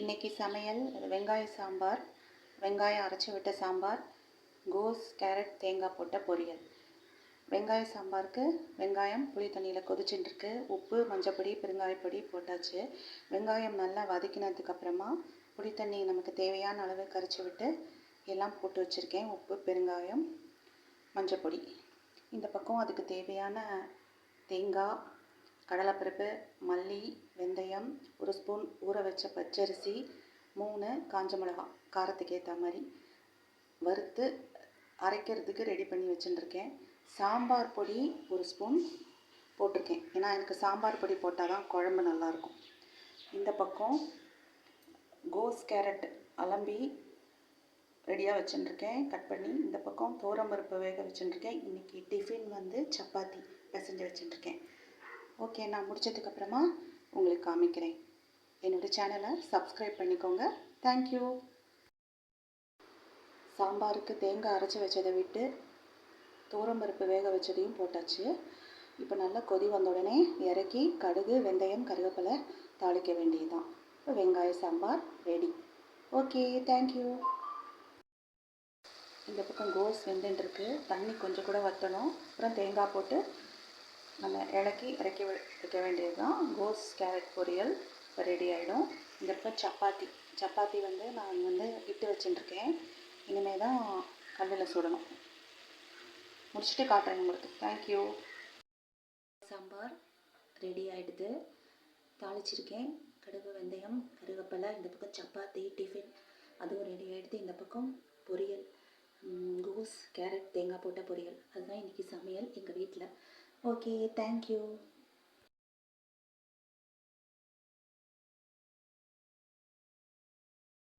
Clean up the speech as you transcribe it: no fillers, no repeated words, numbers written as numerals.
இன்றைக்கி சமையல் வெங்காய சாம்பார், வெங்காயம் அரைச்சி விட்ட சாம்பார், கோஸ் கேரட் தேங்காய் போட்ட பொரியல். வெங்காய சாம்பாருக்கு வெங்காயம் புளி தண்ணியில் கொதிச்சுட்டுருக்கு. உப்பு, மஞ்சப்பொடி, பெருங்காயப்பொடி போட்டாச்சு. வெங்காயம் நல்லா வதக்கினதுக்கப்புறமா புளி தண்ணி நமக்கு தேவையான அளவு கரைச்சி விட்டு எல்லாம் போட்டு வச்சுருக்கேன். உப்பு, பெருங்காயம், மஞ்சப்பொடி. இந்த பக்கம் அதுக்கு தேவையான தேங்காய், கடலைப்பருப்பு, மல்லி, வெந்தயம், ஒரு ஸ்பூன் ஊற வச்ச பச்சரிசி, 3 காஞ்ச மிளகாய் காரத்துக்கு ஏற்ற மாதிரி வறுத்து அரைக்கிறதுக்கு ரெடி பண்ணி வச்சுட்டுருக்கேன். சாம்பார் பொடி ஒரு ஸ்பூன் போட்டிருக்கேன். ஏன்னா எனக்கு சாம்பார் பொடி போட்டால் தான் குழம்பு நல்லாயிருக்கும். இந்த பக்கம் கோஸ் கேரட் அலம்பி ரெடியாக வச்சுட்டுருக்கேன் கட் பண்ணி. இந்த பக்கம் துவரம்பருப்பு வேக வச்சுட்டுருக்கேன். இன்றைக்கி டிஃபின் சப்பாத்தி பிசைஞ்சு வச்சுட்டுருக்கேன். ஓகே, நான் முடிச்சதுக்கப்புறமா உங்களுக்கு காமிக்கிறேன். என்னோடய சேனலை சப்ஸ்கிரைப் பண்ணிக்கோங்க. தேங்க்யூ. சாம்பாருக்கு தேங்காய் அரைச்சி வச்சதை விட்டு துவரம்பருப்பு வேக வச்சதையும் போட்டாச்சு. இப்போ நல்லா கொதி வந்த உடனே இறக்கி கடுகு, வெந்தயம், கருவேப்பிலை தாளிக்க வேண்டியதுதான். இப்போ வெங்காய சாம்பார் ரெடி. Okay, thank you. இந்த பக்கம் கோஸ் வெந்துட்டுருக்கு. தண்ணி கொஞ்சம் கூட வற்றணும். அப்புறம் தேங்காய் போட்டு நம்ம இறக்கி வைக்க வேண்டியது தான். கோஸ் கேரட் பொரியல் இப்போ ரெடி ஆகிடும். இந்த பக்கம் சப்பாத்தி நான் இட்டு வச்சுட்டுருக்கேன். இனிமேல் தான் கல்லில் சுடணும். முடிச்சுட்டு காட்டுறேன் உங்களுக்கு. தேங்க்யூ. சாம்பார் ரெடி ஆகிடுது. தாளிச்சிருக்கேன். கடுகு, வெந்தயம், கருவேப்பிலை. இந்த பக்கம் சப்பாத்தி டிஃபின் அதுவும் ரெடி ஆகிடுது. இந்த பக்கம் பொரியல், கோஸ் கேரட் தேங்காய் போட்ட பொரியல். அதுதான் இன்றைக்கி சமையல் எங்கள் வீட்டில். Okay, thank you.